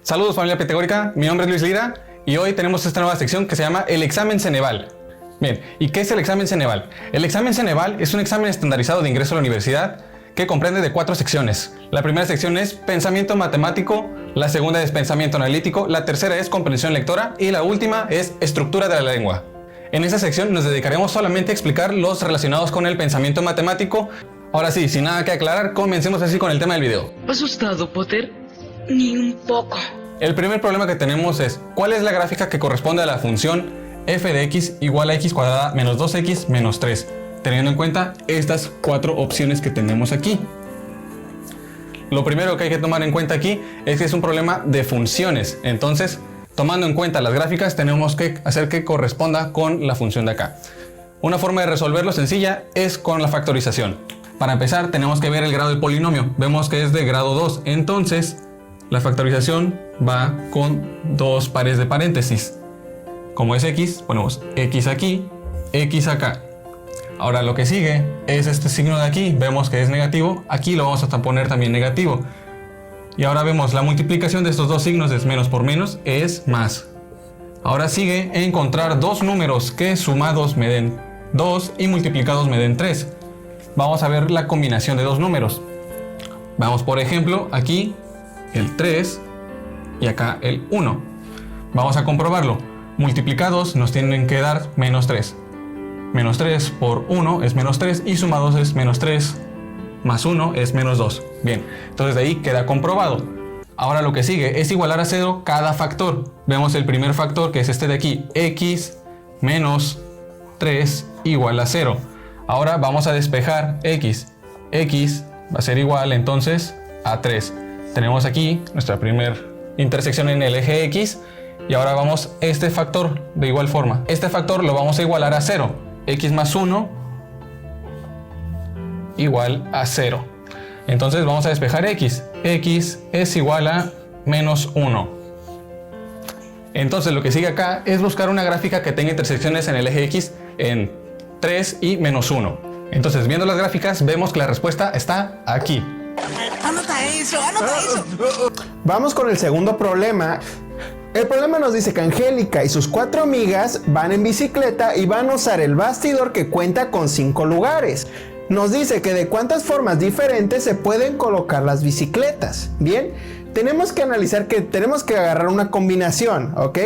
Saludos familia pitagórica, mi nombre es Luis Lira y hoy tenemos esta nueva sección que se llama el examen Ceneval. Bien, ¿y qué es el examen Ceneval? El examen Ceneval es un examen estandarizado de ingreso a la universidad que comprende de 4 secciones. La primera sección es pensamiento matemático, la segunda es pensamiento analítico, la tercera es comprensión lectora y la última es estructura de la lengua. En esta sección nos dedicaremos solamente a explicar los relacionados con el pensamiento matemático. Ahora sí, sin nada que aclarar, comencemos así con el tema del video. ¿Asustado, Potter? Ni un poco. El primer problema que tenemos es, ¿cuál es la gráfica que corresponde a la función f de x igual a x cuadrada menos 2x menos 3? Teniendo en cuenta estas 4 opciones que tenemos aquí. Lo primero que hay que tomar en cuenta aquí es que es un problema de funciones. Entonces, tomando en cuenta las gráficas, tenemos que hacer que corresponda con la función de acá. Una forma de resolverlo sencilla es con la factorización. Para empezar, tenemos que ver el grado del polinomio. Vemos que es de grado 2. Entonces, la factorización va con 2 pares de paréntesis. Como es x, ponemos x aquí, x acá. Ahora lo que sigue es este signo de aquí. Vemos que es negativo. Aquí lo vamos a poner también negativo. Y ahora vemos la multiplicación de estos dos signos es menos por menos es más. Ahora sigue encontrar dos números que sumados me den 2 y multiplicados me den 3. Vamos a ver la combinación de dos números. Vamos por ejemplo aquí el 3 y acá el 1. Vamos a comprobarlo. Multiplicados nos tienen que dar menos 3. Menos 3 por 1 es menos 3 y sumados es menos 3 más 1 es menos 2. Bien, entonces de ahí queda comprobado. Ahora lo que sigue es igualar a 0 cada factor. Vemos el primer factor que es este de aquí, x menos 3 igual a 0. Ahora vamos a despejar x. X va a ser igual entonces a 3. Tenemos aquí nuestra primera intersección en el eje X y ahora vamos este factor de igual forma. Este factor lo vamos a igualar a 0. X más 1 igual a 0. Entonces vamos a despejar X. X es igual a menos 1. Entonces lo que sigue acá es buscar una gráfica que tenga intersecciones en el eje X en 3 y menos 1. Entonces viendo las gráficas vemos que la respuesta está aquí. Anota eso. Vamos con el segundo problema. El problema nos dice que Angélica y sus 4 amigas van en bicicleta y van a usar el bastidor que cuenta con 5 lugares. Nos dice que de cuántas formas diferentes se pueden colocar las bicicletas. Bien, tenemos que analizar que tenemos que agarrar una combinación, ¿ok?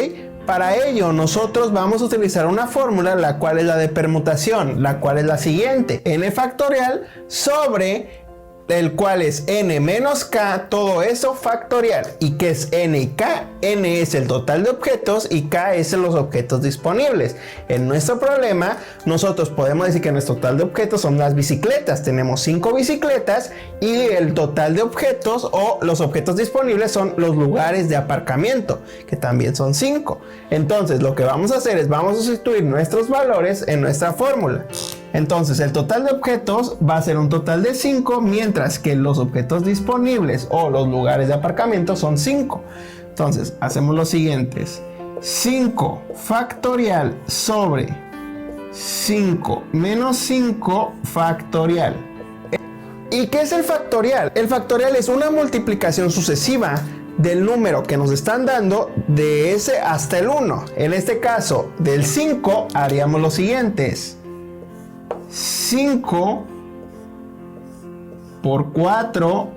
Para ello nosotros vamos a utilizar una fórmula, la cual es la de permutación, la cual es la siguiente: n factorial sobre el cual es n menos k, todo eso factorial. ¿Y qué es n y k? N es el total de objetos y k es los objetos disponibles. En nuestro problema, nosotros podemos decir que nuestro total de objetos son las bicicletas. Tenemos 5 bicicletas y el total de objetos o los objetos disponibles son los lugares de aparcamiento, que también son 5. Entonces, lo que vamos a hacer es vamos a sustituir nuestros valores en nuestra fórmula. Entonces el total de objetos va a ser un total de 5, mientras que los objetos disponibles o los lugares de aparcamiento son 5. Entonces hacemos los siguientes: 5 factorial sobre 5 menos 5 factorial. ¿Y qué es el factorial? El factorial es una multiplicación sucesiva del número que nos están dando de ese hasta el 1. En este caso del 5 haríamos los siguientes: 5 por 4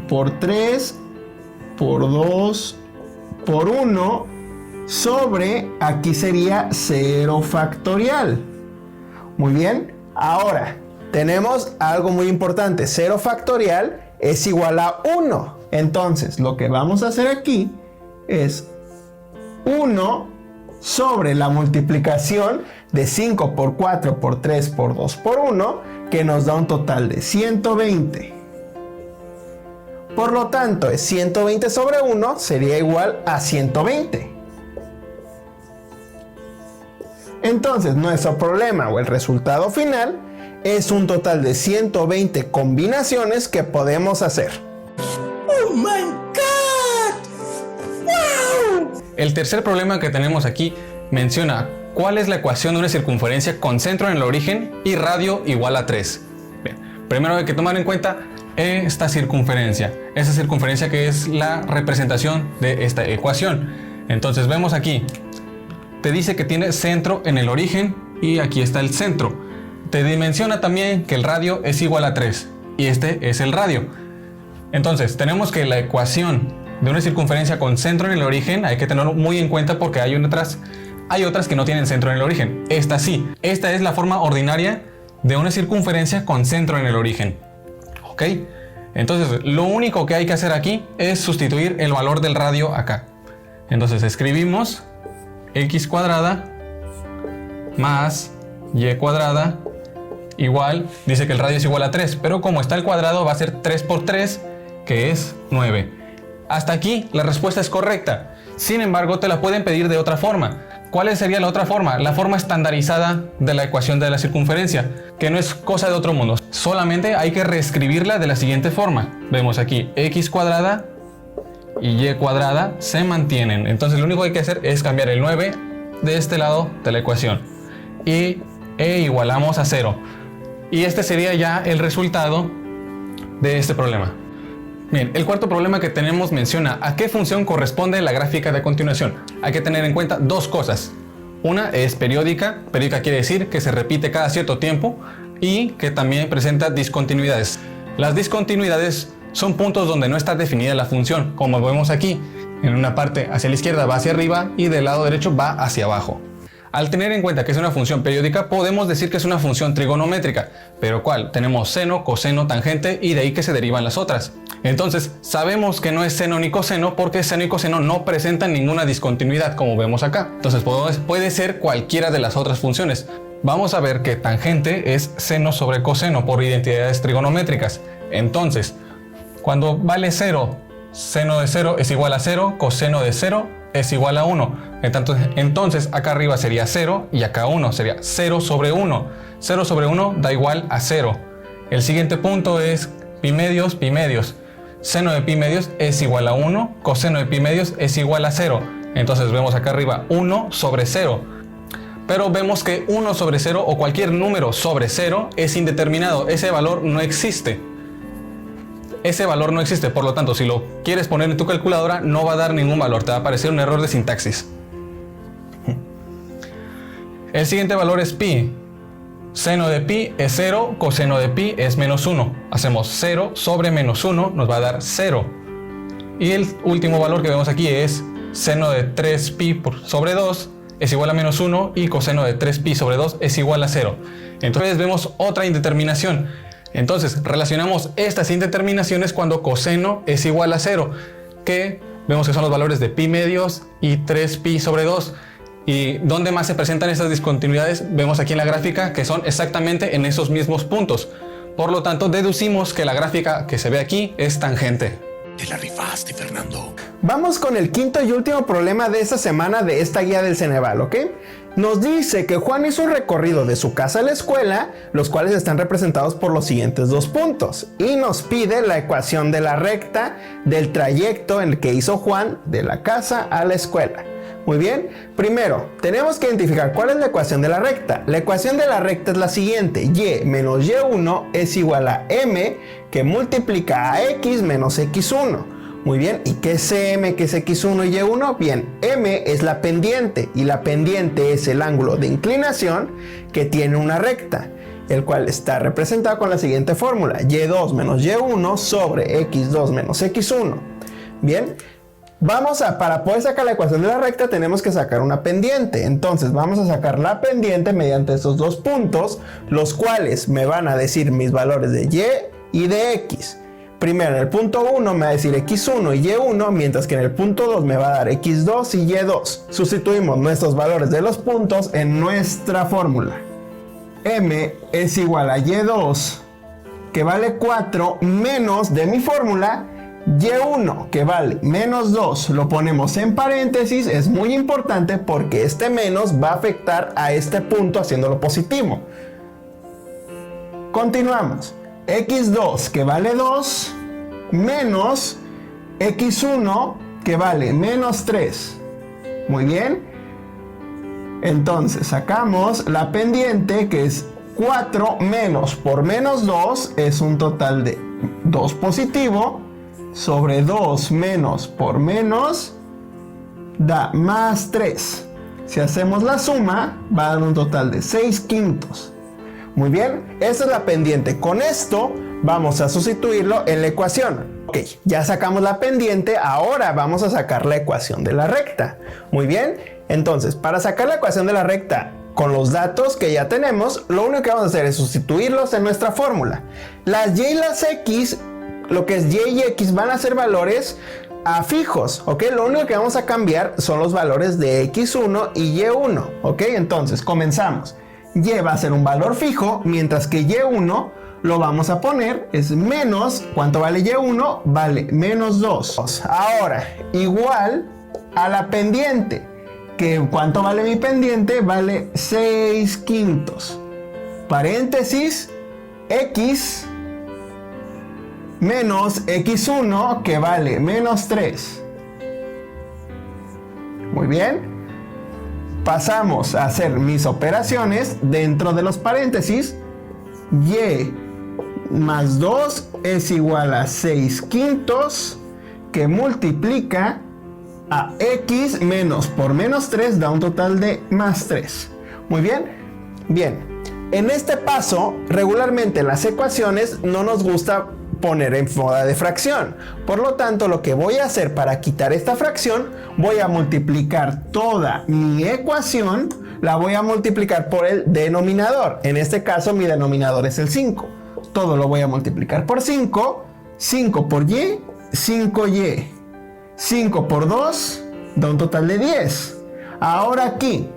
por 3 por 2 por 1 sobre, aquí sería 0 factorial. Muy bien, ahora tenemos algo muy importante: 0 factorial es igual a 1. Entonces lo que vamos a hacer aquí es 1 sobre la multiplicación de 5 por 4 por 3 por 2 por 1, que nos da un total de 120. Por lo tanto, es 120 sobre 1 sería igual a 120. Entonces, nuestro problema o el resultado final es un total de 120 combinaciones que podemos hacer. ¡Oh my God! ¡Wow! El tercer problema que tenemos aquí menciona cuál es la ecuación de una circunferencia con centro en el origen y radio igual a 3. Bien, primero hay que tomar en cuenta esta circunferencia. Esa circunferencia que es la representación de esta ecuación. Entonces vemos aquí, te dice que tiene centro en el origen y aquí está el centro. Te dimensiona también que el radio es igual a 3 y este es el radio. Entonces tenemos que la ecuación de una circunferencia con centro en el origen hay que tenerlo muy en cuenta porque hay otras que no tienen centro en el origen. Esta sí. Esta es la forma ordinaria de una circunferencia con centro en el origen. ¿Ok? Entonces lo único que hay que hacer aquí es sustituir el valor del radio acá. Entonces escribimos x cuadrada más y cuadrada igual, dice que el radio es igual a 3, pero como está el cuadrado va a ser 3 por 3, que es 9. Hasta aquí la respuesta es correcta. Sin embargo, te la pueden pedir de otra forma. ¿Cuál sería la otra forma? La forma estandarizada de la ecuación de la circunferencia, que no es cosa de otro mundo. Solamente hay que reescribirla de la siguiente forma. Vemos aquí x cuadrada y y cuadrada se mantienen. Entonces lo único que hay que hacer es cambiar el 9 de este lado de la ecuación. Y igualamos a 0. Y este sería ya el resultado de este problema. Bien, el cuarto problema que tenemos menciona a qué función corresponde la gráfica de continuación. Hay que tener en cuenta dos cosas. Una es periódica. Periódica quiere decir que se repite cada cierto tiempo y que también presenta discontinuidades. Las discontinuidades son puntos donde no está definida la función, como vemos aquí. En una parte hacia la izquierda va hacia arriba y del lado derecho va hacia abajo. Al tener en cuenta que es una función periódica, podemos decir que es una función trigonométrica. ¿Pero cuál? Tenemos seno, coseno, tangente y de ahí que se derivan las otras. Entonces, sabemos que no es seno ni coseno porque seno y coseno no presentan ninguna discontinuidad, como vemos acá. Entonces, puede ser cualquiera de las otras funciones. Vamos a ver que tangente es seno sobre coseno por identidades trigonométricas. Entonces, cuando vale 0, seno de 0 es igual a 0, coseno de 0 es igual a 1. Entonces acá arriba sería 0 y acá 1 sería 0 sobre 1. 0 sobre 1 da igual a 0. El siguiente punto es pi medios, pi medios. Seno de pi medios es igual a 1, coseno de pi medios es igual a 0. Entonces vemos acá arriba 1 sobre 0. Pero vemos que 1 sobre 0 o cualquier número sobre 0 es indeterminado. Ese valor no existe. Ese valor no existe, por lo tanto, si lo quieres poner en tu calculadora, no va a dar ningún valor, te va a aparecer un error de sintaxis. El siguiente valor es pi. Seno de pi es 0, coseno de pi es menos 1. Hacemos 0 sobre menos 1, nos va a dar 0. Y el último valor que vemos aquí es seno de 3pi sobre 2 es igual a menos 1 y coseno de 3pi sobre 2 es igual a 0. Entonces vemos otra indeterminación. Entonces relacionamos estas indeterminaciones cuando coseno es igual a 0, que vemos que son los valores de pi medios y 3pi sobre 2. ¿Y dónde más se presentan estas discontinuidades? Vemos aquí en la gráfica que son exactamente en esos mismos puntos. Por lo tanto, deducimos que la gráfica que se ve aquí es tangente. Te la rifaste, Fernando. Vamos con el quinto y último problema de esta semana de esta guía del Ceneval, ¿ok? Nos dice que Juan hizo un recorrido de su casa a la escuela, los cuales están representados por los siguientes dos puntos. Y nos pide la ecuación de la recta del trayecto en el que hizo Juan de la casa a la escuela. Muy bien, primero tenemos que identificar cuál es la ecuación de la recta. La ecuación de la recta es la siguiente: y menos y1 es igual a m que multiplica a x menos x1. Muy bien, ¿y qué es m, qué es x1 y y1? Bien, m es la pendiente y la pendiente es el ángulo de inclinación que tiene una recta, el cual está representado con la siguiente fórmula: y2 menos y1 sobre x2 menos x1. Bien, para poder sacar la ecuación de la recta tenemos que sacar una pendiente. Entonces vamos a sacar la pendiente mediante estos dos puntos, los cuales me van a decir mis valores de y y de x. Primero en el punto 1 me va a decir x1 y y1, mientras que en el punto 2 me va a dar x2 y y2. Sustituimos nuestros valores de los puntos en nuestra fórmula. M es igual a y2, que vale 4, menos de mi fórmula y1, que vale menos 2, lo ponemos en paréntesis. Es muy importante porque este menos va a afectar a este punto haciéndolo positivo. Continuamos. x2, que vale 2, menos x1, que vale menos 3. Muy bien. Entonces sacamos la pendiente, que es 4 menos por menos 2 es un total de 2 positivo, sobre 2 menos por menos da más 3. Si hacemos la suma, va a dar un total de 6 quintos. Muy bien, esa es la pendiente. Con esto vamos a sustituirlo en la ecuación. Ok, ya sacamos la pendiente, ahora vamos a sacar la ecuación de la recta. Muy bien, entonces para sacar la ecuación de la recta con los datos que ya tenemos, lo único que vamos a hacer es sustituirlos en nuestra fórmula. Las y y las x, lo que es y y x, van a ser valores fijos, ¿ok? Lo único que vamos a cambiar son los valores de x1 y y1, ¿ok? Entonces, comenzamos. Y va a ser un valor fijo, mientras que y1 lo vamos a poner, es menos, ¿cuánto vale y1? Vale menos 2. Ahora, igual a la pendiente, que ¿cuánto vale mi pendiente? Vale 6 quintos. Paréntesis, x menos x1, que vale menos 3. Muy bien. Pasamos a hacer mis operaciones dentro de los paréntesis. Y más 2 es igual a 6 quintos, que multiplica a x menos por menos 3 da un total de más 3. Muy bien. Bien. En este paso, regularmente en las ecuaciones no nos gusta poner en moda de fracción. Por lo tanto, lo que voy a hacer para quitar esta fracción, voy a multiplicar toda mi ecuación, la voy a multiplicar por el denominador. En este caso, mi denominador es el 5. Todo lo voy a multiplicar por 5. 5 por y, 5y. 5 por 2 da un total de 10. Ahora aquí,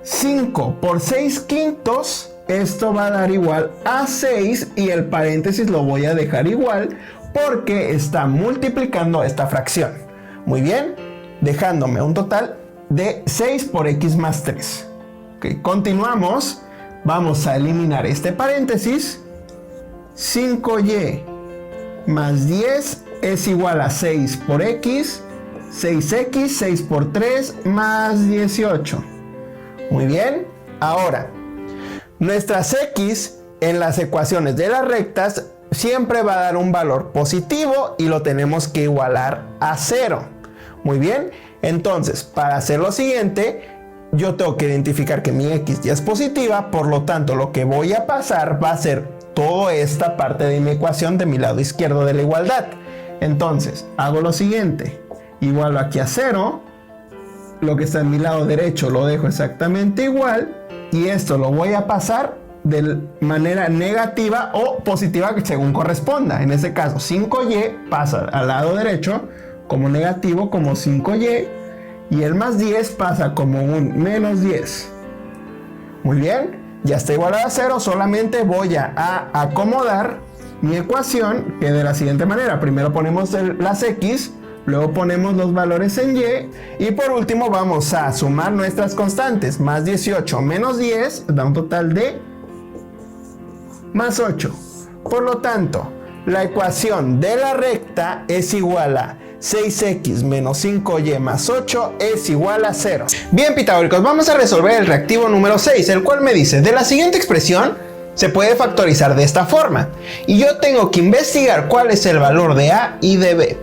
5 por 6 quintos, esto va a dar igual a 6 y el paréntesis lo voy a dejar igual porque está multiplicando esta fracción. Muy bien, dejándome un total de 6 por x más 3. Okay, continuamos, vamos a eliminar este paréntesis. 5y más 10 es igual a 6 por x, 6x, 6 por 3 más 18. Muy bien, ahora nuestras x en las ecuaciones de las rectas siempre va a dar un valor positivo y lo tenemos que igualar a 0. Muy bien, entonces para hacer lo siguiente, yo tengo que identificar que mi x ya es positiva, por lo tanto lo que voy a pasar va a ser toda esta parte de mi ecuación de mi lado izquierdo de la igualdad. Entonces hago lo siguiente, igualo aquí a 0, lo que está en mi lado derecho lo dejo exactamente igual. Y esto lo voy a pasar de manera negativa o positiva según corresponda. En este caso 5y pasa al lado derecho como negativo, como 5y. Y el más 10 pasa como un menos 10. Muy bien, ya está igualado a 0. Solamente voy a acomodar mi ecuación, que de la siguiente manera. Primero ponemos las x, luego ponemos los valores en y por último vamos a sumar nuestras constantes. Más 18 menos 10 da un total de más 8. Por lo tanto, la ecuación de la recta es igual a 6x menos 5y más 8 es igual a 0. Bien, pitagóricos, vamos a resolver el reactivo número 6, el cual me dice, de la siguiente expresión se puede factorizar de esta forma. Y yo tengo que investigar cuál es el valor de a y de b.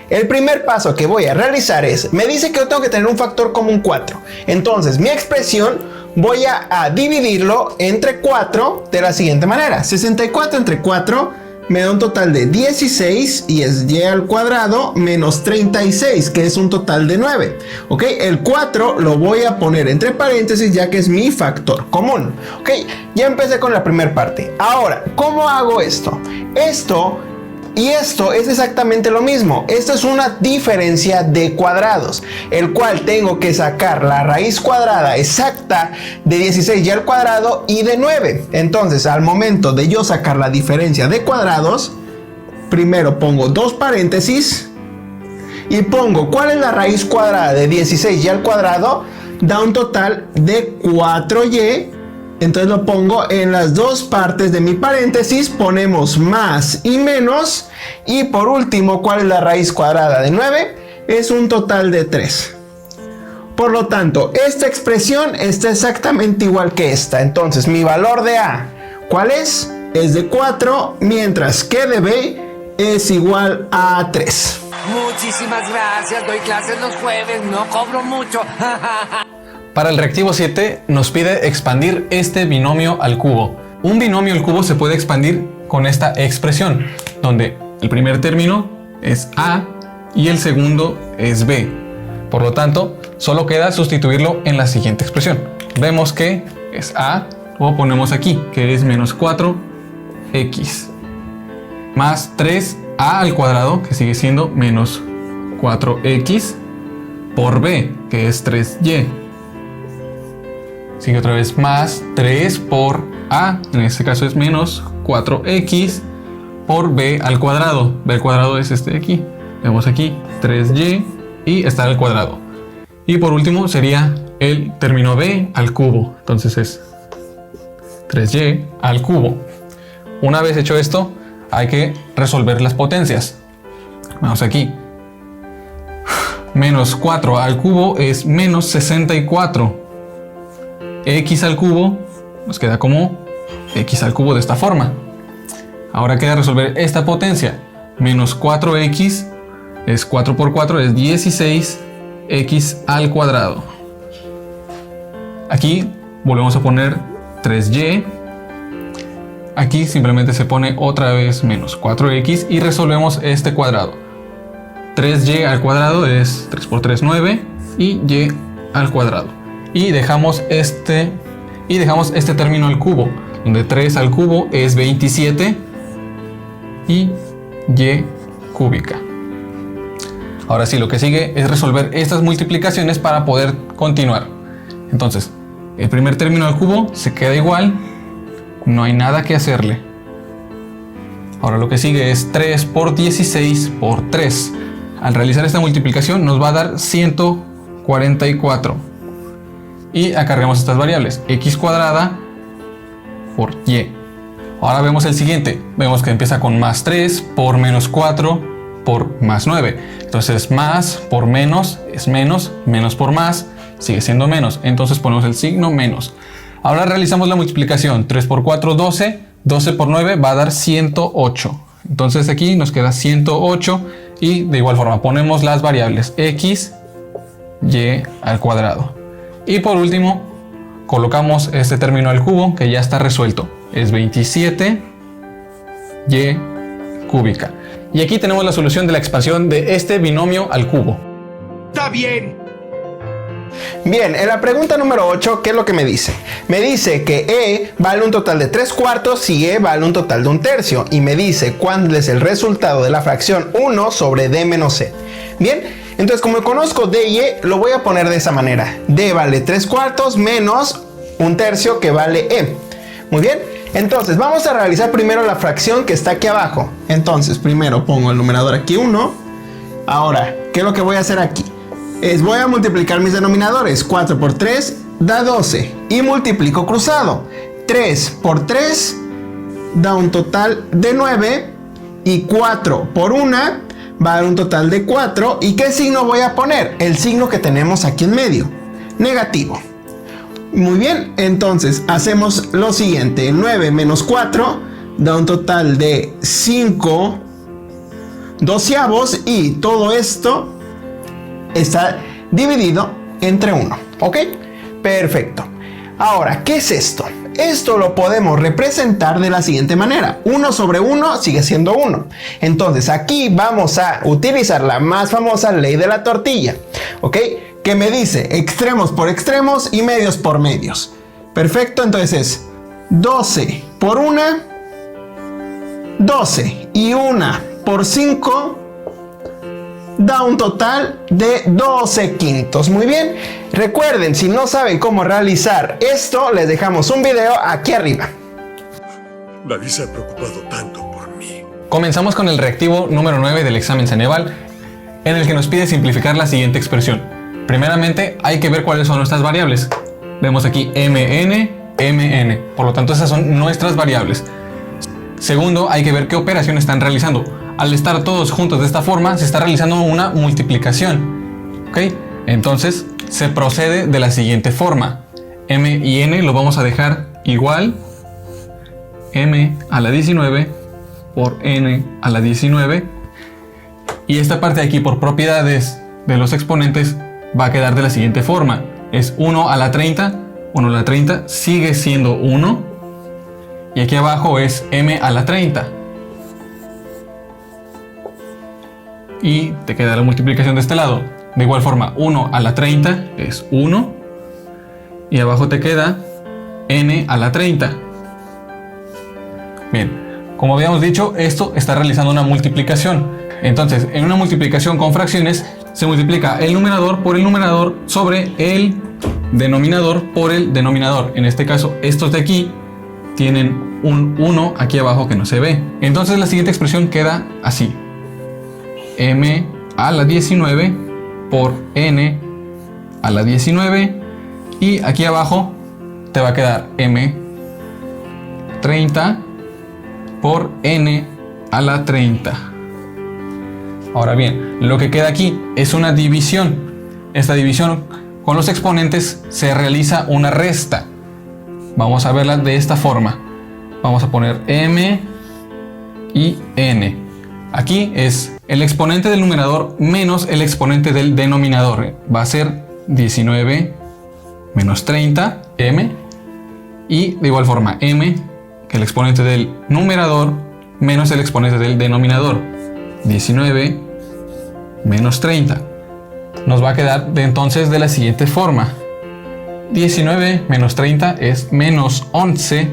El primer paso que voy a realizar es, me dice que yo tengo que tener un factor común 4. Entonces mi expresión voy a dividirlo entre 4 de la siguiente manera. 64 entre 4 me da un total de 16 y es y al cuadrado menos 36, que es un total de 9. ¿Ok? El 4 lo voy a poner entre paréntesis ya que es mi factor común. ¿Ok? Ya empecé con la primera parte. Ahora, ¿cómo hago esto? Esto es exactamente lo mismo. Esto es una diferencia de cuadrados, el cual tengo que sacar la raíz cuadrada exacta de 16 y al cuadrado y de 9. Entonces, al momento de yo sacar la diferencia de cuadrados, primero pongo dos paréntesis y pongo cuál es la raíz cuadrada de 16 y al cuadrado. Da un total de 4y. Entonces lo pongo en las dos partes de mi paréntesis, ponemos más y menos. Y por último, ¿cuál es la raíz cuadrada de 9? Es un total de 3. Por lo tanto, esta expresión está exactamente igual que esta. Entonces mi valor de a, ¿Cuál es? Es de 4, mientras que de B es igual a 3. Muchísimas gracias, doy clases los jueves, no cobro mucho. Para el reactivo 7 nos pide expandir este binomio al cubo. Un binomio al cubo se puede expandir con esta expresión, donde el primer término es A y el segundo es B. Por lo tanto, solo queda sustituirlo en la siguiente expresión. Vemos que es A, o ponemos aquí, que es menos 4x, más 3a al cuadrado, que sigue siendo menos 4x, por b, que es 3y. Sigue otra vez más 3 por a, en este caso es menos 4x, por b al cuadrado. B al cuadrado es este de aquí. Vemos aquí 3y y está al cuadrado. Y por último sería el término b al cubo. Entonces es 3y al cubo. Una vez hecho esto, hay que resolver las potencias. Vamos aquí. Menos 4 al cubo es menos 64. X al cubo nos queda como x al cubo de esta forma. Ahora queda resolver esta potencia. Menos 4x es 4 por 4 es 16x al cuadrado. Aquí volvemos a poner 3y. Aquí simplemente se pone otra vez menos 4x y resolvemos este cuadrado. 3y al cuadrado es 3 por 3, 9 y y al cuadrado. Y dejamos este término al cubo, donde 3 al cubo es 27 y y cúbica. Ahora sí, lo que sigue es resolver estas multiplicaciones para poder continuar. Entonces, el primer término al cubo se queda igual, no hay nada que hacerle. Ahora lo que sigue es 3 por 16 por 3. Al realizar esta multiplicación nos va a dar 144. Y acarreamos estas variables, x cuadrada por y. Ahora vemos el siguiente. Vemos que empieza con más 3 por menos 4 por más 9. Entonces más por menos es menos, menos por más sigue siendo menos. Entonces ponemos el signo menos. Ahora realizamos la multiplicación. 3 por 4, 12. 12 por 9 va a dar 108. Entonces aquí nos queda 108 y de igual forma ponemos las variables x, y al cuadrado. Y por último colocamos este término al cubo que ya está resuelto. Es 27 y cúbica. Y aquí tenemos la solución de la expansión de este binomio al cubo. ¡Está bien! Bien, en la pregunta número 8, ¿qué es lo que me dice? Me dice que E vale un total de 3/4 y E vale un total de 1/3. Y me dice cuál es el resultado de la fracción 1 sobre D menos C. Bien, entonces como conozco D y E, lo voy a poner de esa manera. D vale 3/4 menos 1/3 que vale E. Muy bien, entonces vamos a realizar primero la fracción que está aquí abajo. Entonces primero pongo el numerador aquí 1. Ahora, ¿qué es lo que voy a hacer aquí? Voy a multiplicar mis denominadores. 4 por 3 da 12 y multiplico cruzado. 3 por 3 da un total de 9 y 4 por 1 va a dar un total de 4. ¿Y qué signo voy a poner? El signo que tenemos aquí en medio, negativo. Muy bien, entonces hacemos lo siguiente. 9 menos 4 da un total de 5 doceavos y todo esto está dividido entre 1. ¿Ok? Perfecto. Ahora, ¿qué es esto? Esto lo podemos representar de la siguiente manera. 1 sobre 1 sigue siendo 1. Entonces aquí vamos a utilizar la más famosa ley de la tortilla. ¿Ok? Que me dice extremos por extremos y medios por medios. Perfecto, entonces es 12 por 1, 12 y 1 por 5 da un total de 12 quintos. Muy bien, recuerden, si no saben cómo realizar esto, les dejamos un video aquí arriba. Nadie se ha preocupado tanto por mí. Comenzamos con el reactivo número 9 del examen Ceneval, en el que nos pide simplificar la siguiente expresión. Primeramente hay que ver cuáles son nuestras variables. Vemos aquí mn, mn, por lo tanto esas son nuestras variables. Segundo, hay que ver qué operación están realizando. Al estar todos juntos de esta forma, se está realizando una multiplicación. ¿Ok? Entonces, se procede de la siguiente forma. M y N lo vamos a dejar igual. m a la 19 por n a la 19. Y esta parte de aquí, por propiedades de los exponentes, va a quedar de la siguiente forma. Es 1 a la 30. 1 a la 30 sigue siendo 1. Y aquí abajo es m a la 30. Y te queda la multiplicación de este lado. De igual forma, 1 a la 30 es 1. Y abajo te queda n a la 30. Bien, como habíamos dicho, esto está realizando una multiplicación. Entonces, en una multiplicación con fracciones, se multiplica el numerador por el numerador sobre el denominador por el denominador. En este caso, estos de aquí tienen un 1 aquí abajo que no se ve. Entonces, la siguiente expresión queda así. M a la 19 por n a la 19. Y aquí abajo te va a quedar m 30 por n a la 30. Ahora bien, lo que queda aquí es una división. Esta división con los exponentes se realiza una resta. Vamos a verla de esta forma. Vamos a poner m y n. Aquí es el exponente del numerador menos el exponente del denominador. Va a ser 19 menos 30, m. Y de igual forma, m, que el exponente del numerador menos el exponente del denominador. 19 menos 30. Nos va a quedar entonces de la siguiente forma. 19 menos 30 es menos 11.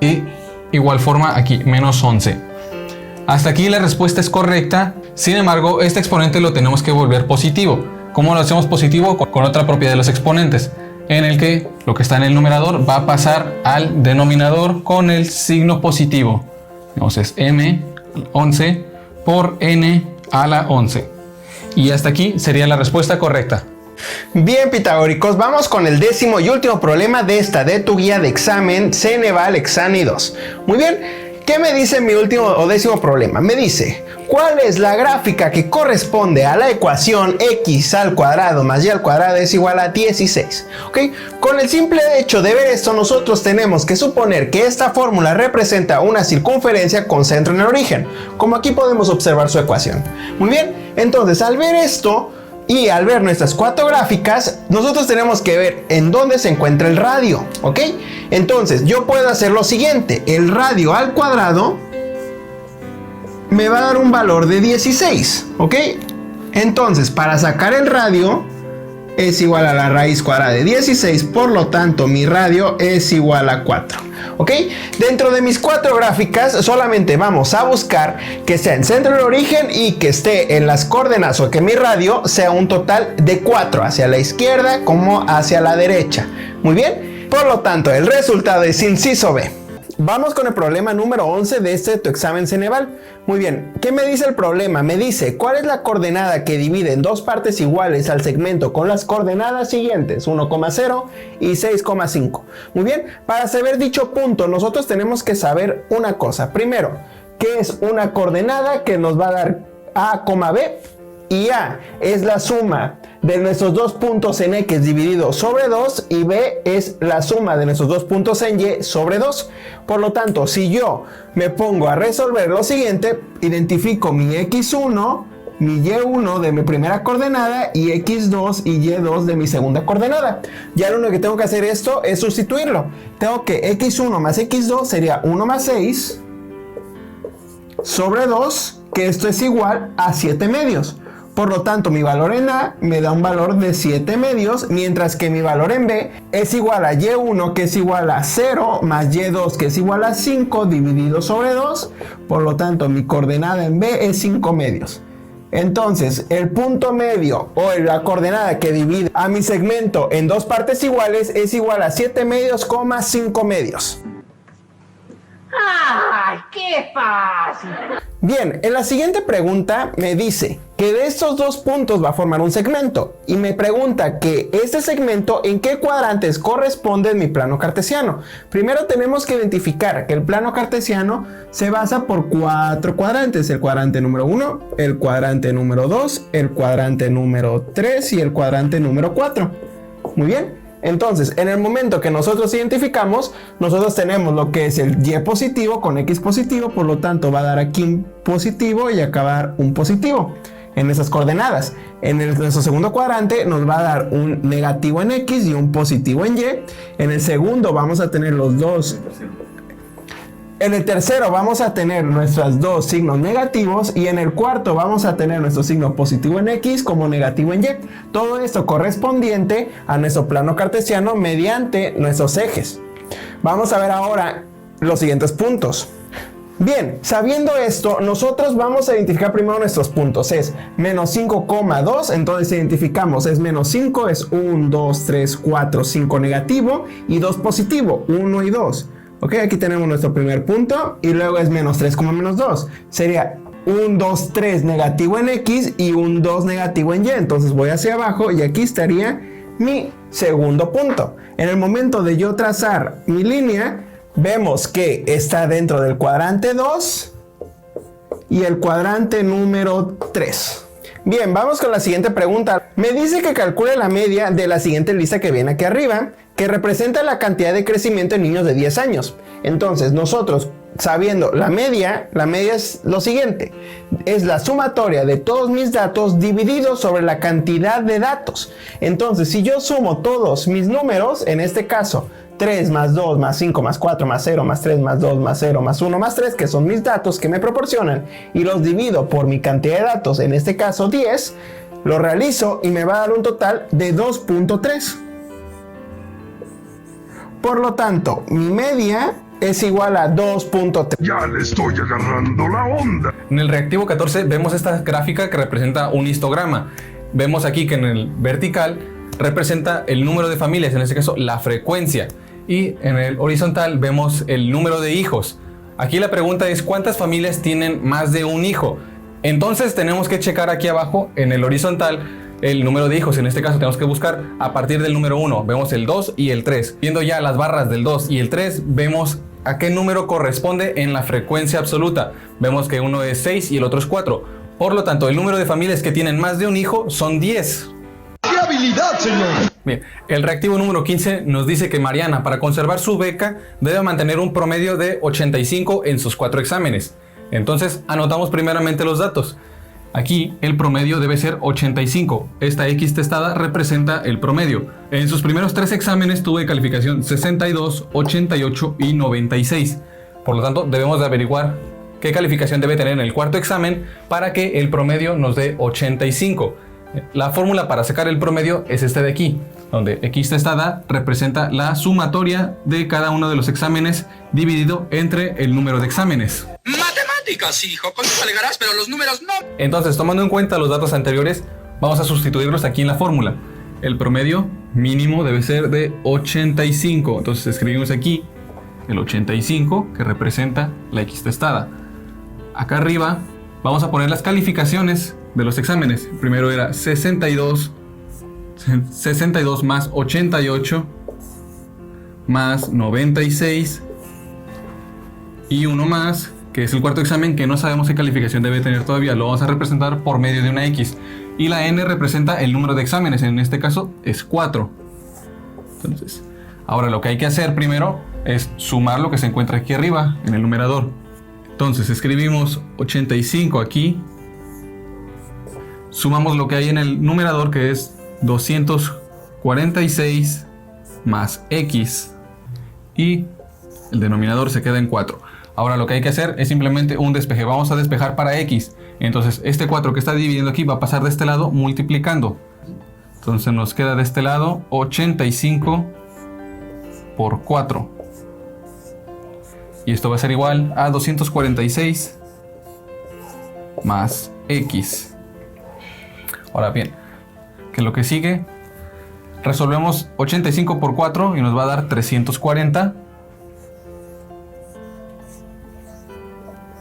Y igual forma aquí, menos 11. Hasta aquí la respuesta es correcta. Sin embargo, este exponente lo tenemos que volver positivo. ¿Cómo lo hacemos positivo? Con otra propiedad de los exponentes, en el que lo que está en el numerador va a pasar al denominador con el signo positivo. Entonces, m 11 por n a la 11. Y hasta aquí sería la respuesta correcta. Bien, pitagóricos, vamos con el 10º y último problema de tu guía de examen Ceneval Exani 2. Muy bien, ¿qué me dice mi último o 10º problema? Me dice, ¿cuál es la gráfica que corresponde a la ecuación x al cuadrado más y al cuadrado es igual a 16? ¿Ok? Con el simple hecho de ver esto, nosotros tenemos que suponer que esta fórmula representa una circunferencia con centro en el origen, como aquí podemos observar su ecuación. Muy bien, entonces al ver esto y al ver nuestras 4 gráficas, nosotros tenemos que ver en dónde se encuentra el radio, ¿ok? Entonces yo puedo hacer lo siguiente, el radio al cuadrado me va a dar un valor de 16, ¿ok? Entonces, para sacar el radio es igual a la raíz cuadrada de 16, por lo tanto, mi radio es igual a 4, ¿ok? Dentro de mis 4 gráficas, solamente vamos a buscar que sea en centro del origen y que esté en las coordenadas, o que mi radio sea un total de 4, hacia la izquierda como hacia la derecha. Muy bien, por lo tanto, el resultado es inciso B. Vamos con el problema número 11 de tu examen Ceneval. Muy bien, ¿qué me dice el problema? Me dice, ¿cuál es la coordenada que divide en dos partes iguales al segmento con las coordenadas siguientes, 1,0 y 6,5? Muy bien, para saber dicho punto, nosotros tenemos que saber una cosa. Primero, ¿qué es una coordenada? Que nos va a dar A, B, y A es la suma de nuestros dos puntos en X dividido sobre 2 y B es la suma de nuestros dos puntos en Y sobre 2. Por lo tanto, si yo me pongo a resolver lo siguiente, identifico mi X1, mi Y1 de mi primera coordenada y X2 y Y2 de mi segunda coordenada. Ya lo único que tengo que hacer esto es sustituirlo. Tengo que X1 más X2 sería 1 más 6 sobre 2, que esto es igual a 7 medios. Por lo tanto, mi valor en A me da un valor de 7 medios, mientras que mi valor en B es igual a Y1, que es igual a 0, más Y2, que es igual a 5, dividido sobre 2. Por lo tanto, mi coordenada en B es 5 medios. Entonces, el punto medio o la coordenada que divide a mi segmento en dos partes iguales es igual a 7 medios, 5 medios. ¡Ay, qué fácil! Bien, en la siguiente pregunta me dice que de estos dos puntos va a formar un segmento y me pregunta que este segmento en qué cuadrantes corresponde en mi plano cartesiano. Primero tenemos que identificar que el plano cartesiano se basa por 4 cuadrantes: el cuadrante número 1, el cuadrante número 2, el cuadrante número 3 y el cuadrante número 4. Muy bien, Entonces, en el momento que nosotros identificamos, nosotros tenemos lo que es el y positivo con x positivo, por lo tanto va a dar aquí un positivo y acá va a dar un positivo en esas coordenadas. En nuestro segundo cuadrante nos va a dar un negativo en x y un positivo en y. En el segundo vamos a tener los dos. En el tercero vamos a tener nuestros dos signos negativos y en el cuarto vamos a tener nuestro signo positivo en X como negativo en Y. Todo esto correspondiente a nuestro plano cartesiano mediante nuestros ejes. Vamos a ver ahora los siguientes puntos. Bien, sabiendo esto, nosotros vamos a identificar primero nuestros puntos. Es menos 5,2, entonces identificamos, es menos 5, es 1, 2, 3, 4, 5 negativo y 2 positivo, 1 y 2. Ok, aquí tenemos nuestro primer punto y luego es menos 3, menos 2. Sería 1, 2, 3 negativo en X y un 2 negativo en Y. Entonces voy hacia abajo y aquí estaría mi segundo punto. En el momento de yo trazar mi línea, vemos que está dentro del cuadrante 2 y el cuadrante número 3. Bien, vamos con la siguiente pregunta. Me dice que calcule la media de la siguiente lista que viene aquí arriba, que representa la cantidad de crecimiento en niños de 10 años. Entonces, nosotros, sabiendo la media es lo siguiente. Es la sumatoria de todos mis datos dividido sobre la cantidad de datos. Entonces, si yo sumo todos mis números, en este caso, 3 más 2 más 5 más 4 más 0 más 3 más 2 más 0 más 1 más 3, que son mis datos que me proporcionan, y los divido por mi cantidad de datos, en este caso 10, lo realizo y me va a dar un total de 2.3. Por lo tanto, mi media es igual a 2.3. Ya le estoy agarrando la onda. En el reactivo 14 vemos esta gráfica que representa un histograma. Vemos aquí que en el vertical representa el número de familias, en este caso la frecuencia. Y en el horizontal vemos el número de hijos. Aquí la pregunta es ¿cuántas familias tienen más de un hijo? Entonces tenemos que checar aquí abajo en el horizontal el número de hijos. En este caso tenemos que buscar a partir del número 1. Vemos el 2 y el 3. Viendo ya las barras del 2 y el 3, vemos a qué número corresponde en la frecuencia absoluta. Vemos que uno es 6 y el otro es 4. Por lo tanto, el número de familias que tienen más de un hijo son 10. ¡Qué habilidad, señor! Bien, el reactivo número 15 nos dice que Mariana, para conservar su beca, debe mantener un promedio de 85 en sus 4 exámenes. Entonces, anotamos primeramente los datos. Aquí el promedio debe ser 85. Esta X testada representa el promedio. En sus primeros 3 exámenes tuvo de calificación 62, 88 y 96. Por lo tanto, debemos de averiguar qué calificación debe tener en el cuarto examen para que el promedio nos dé 85. La fórmula para sacar el promedio es este de aquí, donde X testada representa la sumatoria de cada uno de los exámenes dividido entre el número de exámenes. Matemáticas, hijo, con eso alegarás, pero los números no. Entonces, tomando en cuenta los datos anteriores, vamos a sustituirlos aquí en la fórmula. El promedio mínimo debe ser de 85. Entonces escribimos aquí el 85, que representa la X testada. Acá arriba vamos a poner las calificaciones de los exámenes. Primero era 62 más 88 más 96 y uno más, que es el cuarto examen que no sabemos qué calificación debe tener todavía. Lo vamos a representar por medio de una X. Y la N representa el número de exámenes, en este caso es 4. Entonces, ahora lo que hay que hacer primero es sumar lo que se encuentra aquí arriba en el numerador. Entonces escribimos 85 aquí. Sumamos lo que hay en el numerador, que es 246 más X. Y el denominador se queda en 4. Ahora lo que hay que hacer es simplemente un despeje. Vamos a despejar para X. Entonces este 4 que está dividiendo aquí va a pasar de este lado multiplicando. Entonces nos queda de este lado 85 por 4. Y esto va a ser igual a 246 más X. Ahora bien, que lo que sigue, resolvemos 85 por 4 y nos va a dar 340.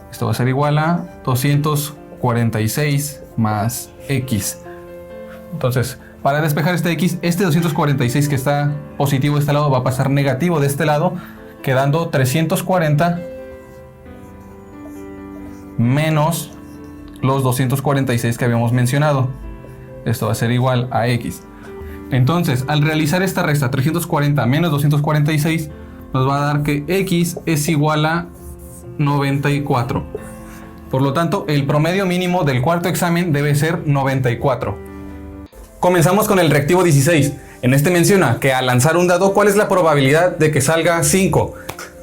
Esto va a ser igual a 246 más X. Entonces, para despejar este X, este 246 que está positivo de este lado va a pasar negativo de este lado, quedando 340 menos los 246 que habíamos mencionado. Esto va a ser igual a X. Entonces, al realizar esta resta, 340 menos 246, nos va a dar que x es igual a 94. Por lo tanto, el promedio mínimo del cuarto examen debe ser 94. Comenzamos con el reactivo 16. En este menciona que al lanzar un dado, ¿cuál es la probabilidad de que salga 5?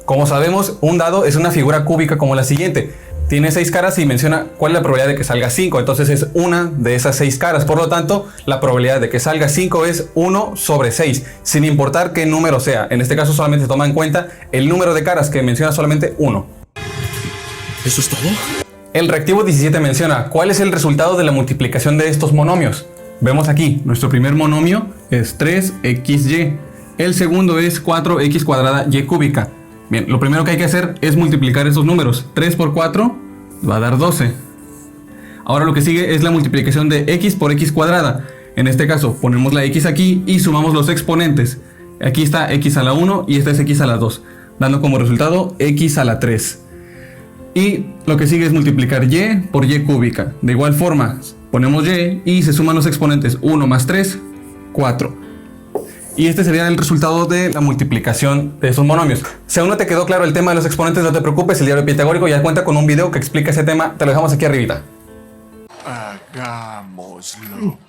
Como sabemos, un dado es una figura cúbica como la siguiente. Tiene 6 caras y menciona cuál es la probabilidad de que salga 5. Entonces es una de esas 6 caras. Por lo tanto, la probabilidad de que salga 5 es 1 sobre 6, sin importar qué número sea. En este caso solamente se toma en cuenta el número de caras, que menciona solamente 1. ¿Eso es todo? El reactivo 17 menciona cuál es el resultado de la multiplicación de estos monomios. Vemos aquí, nuestro primer monomio es 3xy. El segundo es 4x cuadrada y cúbica. Bien, lo primero que hay que hacer es multiplicar esos números. 3 por 4 va a dar 12. Ahora lo que sigue es la multiplicación de x por x cuadrada. En este caso ponemos la x aquí y sumamos los exponentes. Aquí está x a la 1 y esta es x a la 2, dando como resultado x a la 3. Y lo que sigue es multiplicar y por y cúbica. De igual forma, ponemos y y se suman los exponentes. 1 más 3, 4. Y este sería el resultado de la multiplicación de esos monomios. Si aún no te quedó claro el tema de los exponentes, no te preocupes, el diario pitagórico ya cuenta con un video que explica ese tema, te lo dejamos aquí arribita. Hagámoslo.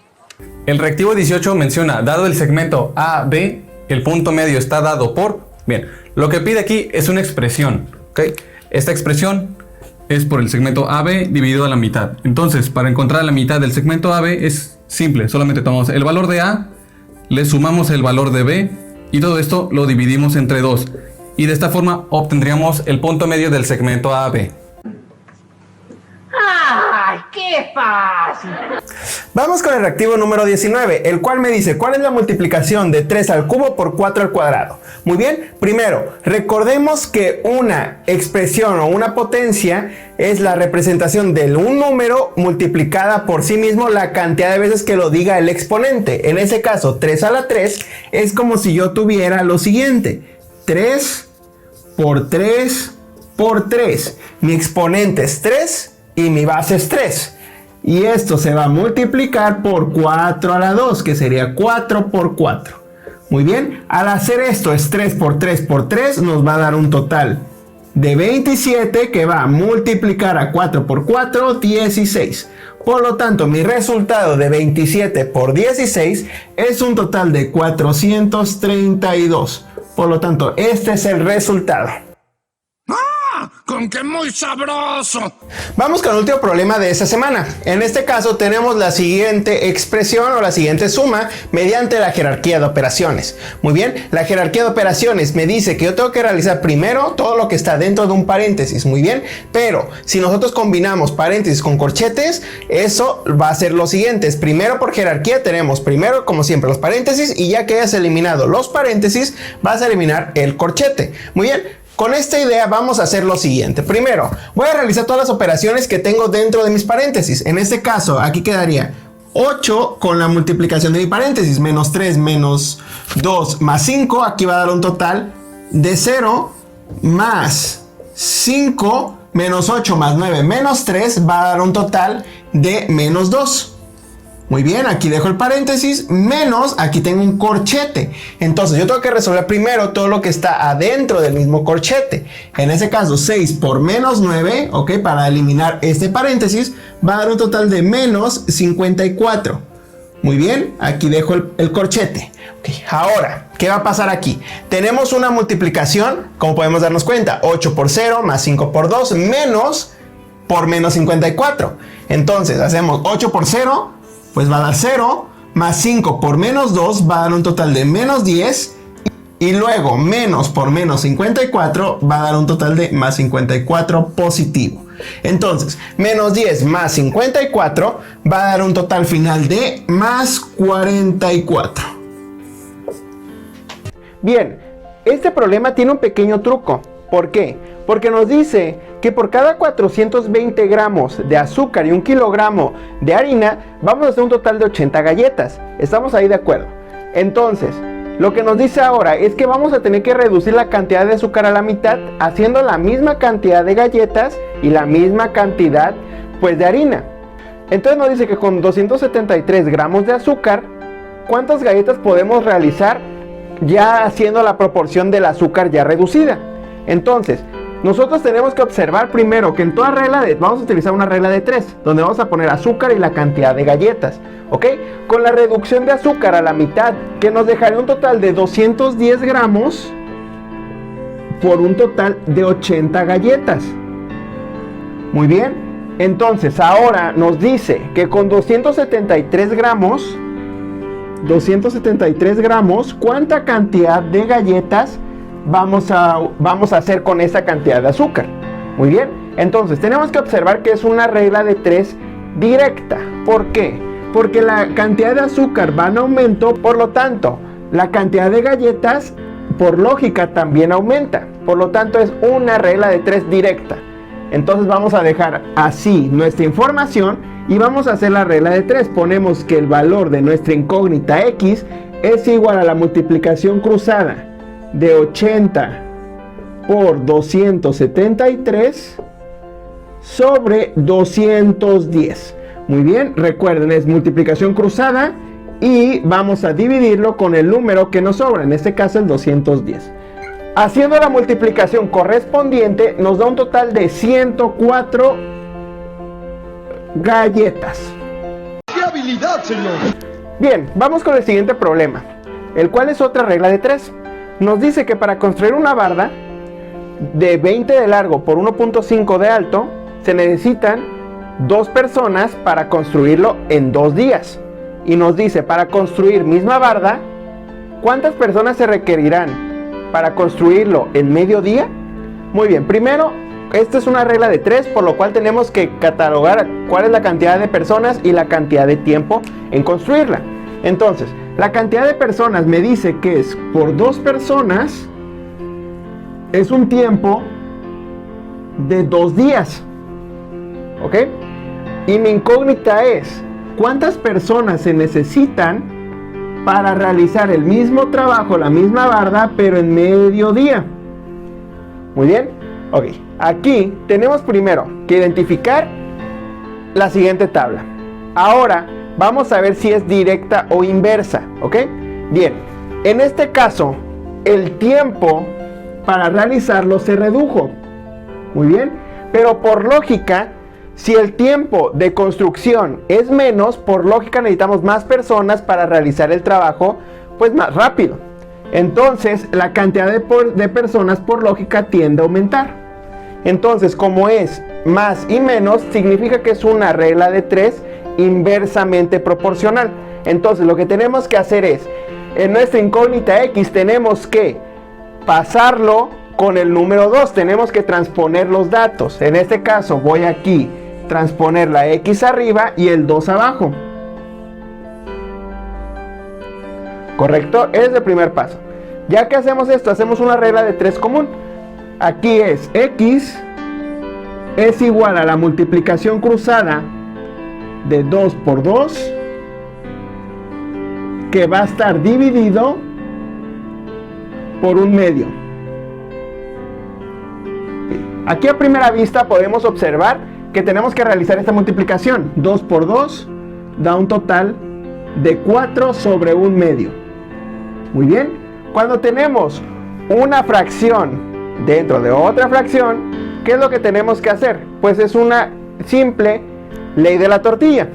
El reactivo 18 menciona, dado el segmento AB, el punto medio está dado por... Bien, lo que pide aquí es una expresión, ¿ok? Esta expresión es por el segmento AB dividido a la mitad. Entonces, para encontrar la mitad del segmento AB es simple, solamente tomamos el valor de A, le sumamos el valor de B y todo esto lo dividimos entre 2. Y de esta forma obtendríamos el punto medio del segmento AB. ¡Ay, qué fácil! Vamos con el reactivo número 19, el cual me dice cuál es la multiplicación de 3 al cubo por 4 al cuadrado. Muy bien, primero, recordemos que una expresión o una potencia es la representación de un número multiplicada por sí mismo la cantidad de veces que lo diga el exponente. En ese caso, 3 a la 3 es como si yo tuviera lo siguiente: 3 por 3 por 3. Mi exponente es 3 y mi base es 3. Y esto se va a multiplicar por 4 a la 2, que sería 4 por 4. Muy bien, al hacer esto es 3 por 3 por 3, nos va a dar un total de 27, que va a multiplicar a 4 por 4, 16. Por lo tanto, mi resultado de 27 por 16 es un total de 432. Por lo tanto, este es el resultado. ¡Con qué muy sabroso! Vamos con el último problema de esta semana. En este caso tenemos la siguiente expresión o la siguiente suma mediante la jerarquía de operaciones. Muy bien, la jerarquía de operaciones me dice que yo tengo que realizar primero todo lo que está dentro de un paréntesis. Muy bien, pero si nosotros combinamos paréntesis con corchetes, eso va a ser lo siguiente. Primero, por jerarquía tenemos primero, como siempre, los paréntesis, y ya que hayas eliminado los paréntesis, vas a eliminar el corchete. Muy bien. Con esta idea vamos a hacer lo siguiente. Primero, voy a realizar todas las operaciones que tengo dentro de mis paréntesis. En este caso, aquí quedaría 8 con la multiplicación de mi paréntesis. Menos 3 menos 2 más 5. Aquí va a dar un total de 0 más 5 menos 8 más 9 menos 3 va a dar un total de menos 2. Muy bien, aquí dejo el paréntesis, menos, aquí tengo un corchete. Entonces yo tengo que resolver primero todo lo que está adentro del mismo corchete. En ese caso, 6 por menos 9, ok, para eliminar este paréntesis, va a dar un total de menos 54. Muy bien, aquí dejo el corchete. Okay, ahora, ¿qué va a pasar aquí? Tenemos una multiplicación, como podemos darnos cuenta, 8 por 0 más 5 por 2 menos por menos 54. Entonces hacemos 8 por 0, pues va a dar 0, más 5 por menos 2 va a dar un total de menos 10, y luego menos por menos 54 va a dar un total de más 54 positivo. Entonces, menos 10 más 54 va a dar un total final de más 44. Bien, este problema tiene un pequeño truco. ¿Por qué? Porque nos dice que por cada 420 gramos de azúcar y 1 kilogramo de harina, vamos a hacer un total de 80 galletas. ¿Estamos ahí de acuerdo? Entonces, lo que nos dice ahora es que vamos a tener que reducir la cantidad de azúcar a la mitad, haciendo la misma cantidad de galletas y la misma cantidad, pues, de harina. Entonces nos dice que con 273 gramos de azúcar, ¿cuántas galletas podemos realizar ya haciendo la proporción del azúcar ya reducida? Entonces, nosotros tenemos que observar primero que en toda regla vamos a utilizar una regla de 3, donde vamos a poner azúcar y la cantidad de galletas, ¿ok? Con la reducción de azúcar a la mitad, que nos dejaría un total de 210 gramos por un total de 80 galletas. Muy bien, entonces ahora nos dice que con 273 gramos, ¿cuánta cantidad de galletas vamos a hacer con esa cantidad de azúcar? Muy bien, entonces tenemos que observar que es una regla de 3 directa. ¿Por qué? Porque la cantidad de azúcar va en aumento, por lo tanto, la cantidad de galletas, por lógica, también aumenta. Por lo tanto, es una regla de 3 directa. Entonces vamos a dejar así nuestra información y vamos a hacer la regla de 3. Ponemos que el valor de nuestra incógnita x es igual a la multiplicación cruzada de 80 por 273 sobre 210. Muy bien, recuerden, es multiplicación cruzada y vamos a dividirlo con el número que nos sobra, en este caso el 210. Haciendo la multiplicación correspondiente nos da un total de 104 galletas. ¡Qué habilidad, señor! Bien, vamos con el siguiente problema, el cual es otra regla de 3. Nos dice que para construir una barda de 20 de largo por 1.5 de alto, se necesitan 2 personas para construirlo en 2 días. Y nos dice, para construir misma barda, ¿cuántas personas se requerirán para construirlo en medio día? Muy bien, primero, esta es una regla de 3, por lo cual tenemos que catalogar cuál es la cantidad de personas y la cantidad de tiempo en construirla. Entonces, la cantidad de personas me dice que es por 2 personas, es un tiempo de 2 días. ¿Ok? Y mi incógnita es, ¿cuántas personas se necesitan para realizar el mismo trabajo, la misma barda, pero en medio día? Muy bien. Ok, aquí tenemos primero que identificar la siguiente tabla. Ahora vamos a ver si es directa o inversa, ¿ok? Bien, en este caso, el tiempo para realizarlo se redujo. Muy bien, pero por lógica, si el tiempo de construcción es menos, por lógica necesitamos más personas para realizar el trabajo, pues más rápido. Entonces, la cantidad de personas, por lógica, tiende a aumentar. Entonces, como es más y menos, significa que es una regla de 3 inversamente proporcional. Entonces, lo que tenemos que hacer es, en nuestra incógnita x, tenemos que pasarlo con el número 2. Tenemos que transponer los datos. En este caso, voy aquí, transponer la x arriba y el 2 abajo. ¿Correcto? Es el primer paso. Ya que hacemos esto, hacemos una regla de 3 común. Aquí es x es igual a la multiplicación cruzada de 2 por 2, que va a estar dividido por 1/2. Aquí a primera vista podemos observar que tenemos que realizar esta multiplicación. 2 por 2 da un total de 4 sobre 1/2. Muy bien, cuando tenemos una fracción dentro de otra fracción, ¿qué es lo que tenemos que hacer? Pues es una simple ley de la tortilla.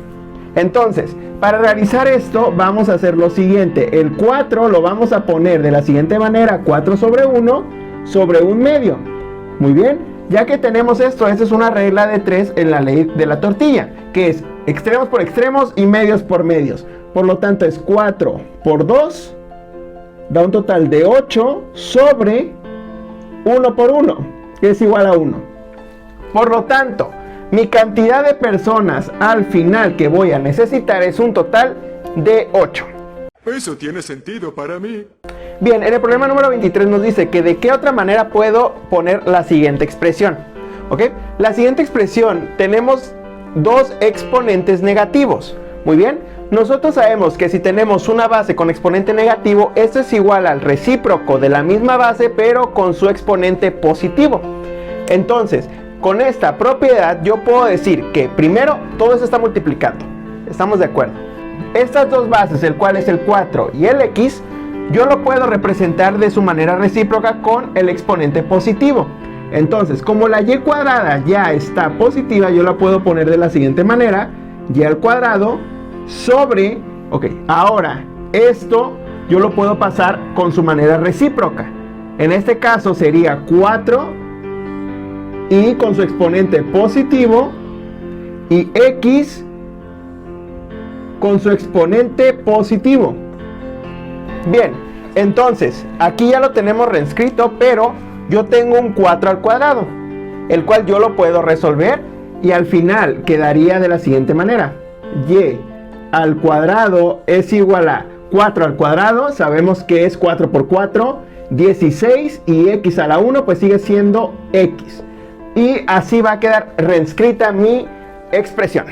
Entonces, para realizar esto vamos a hacer lo siguiente. El 4 lo vamos a poner de la siguiente manera: 4 sobre 1 sobre 1/2. Muy bien, ya que tenemos esto, esta es una regla de 3 en la ley de la tortilla, que es extremos por extremos y medios por medios. Por lo tanto, es 4 por 2, da un total de 8 sobre 1 por 1, que es igual a 1. Por lo tanto, mi cantidad de personas al final que voy a necesitar es un total de 8. Eso tiene sentido para mí. Bien, en el problema número 23 nos dice que de qué otra manera puedo poner la siguiente expresión. ¿Ok? La siguiente expresión, tenemos 2 exponentes negativos. Muy bien, nosotros sabemos que si tenemos una base con exponente negativo, esto es igual al recíproco de la misma base, pero con su exponente positivo. Entonces, con esta propiedad yo puedo decir que primero todo se está multiplicando. ¿Estamos de acuerdo? estas dos bases, el cual es el 4 y el x, yo lo puedo representar de su manera recíproca con el exponente positivo. Entonces, como la y cuadrada ya está positiva, yo la puedo poner de la siguiente manera: y al cuadrado sobre, ok, ahora esto yo lo puedo pasar con su manera recíproca. En este caso sería 4 y con su exponente positivo, y x con su exponente positivo. Bien, entonces aquí ya lo tenemos reescrito, pero yo tengo un 4 al cuadrado, el cual yo lo puedo resolver, y al final quedaría de la siguiente manera: y al cuadrado es igual a 4 al cuadrado, sabemos que es 4 por 4, 16, y x a la 1 pues sigue siendo x. Y así va a quedar reescrita mi expresión.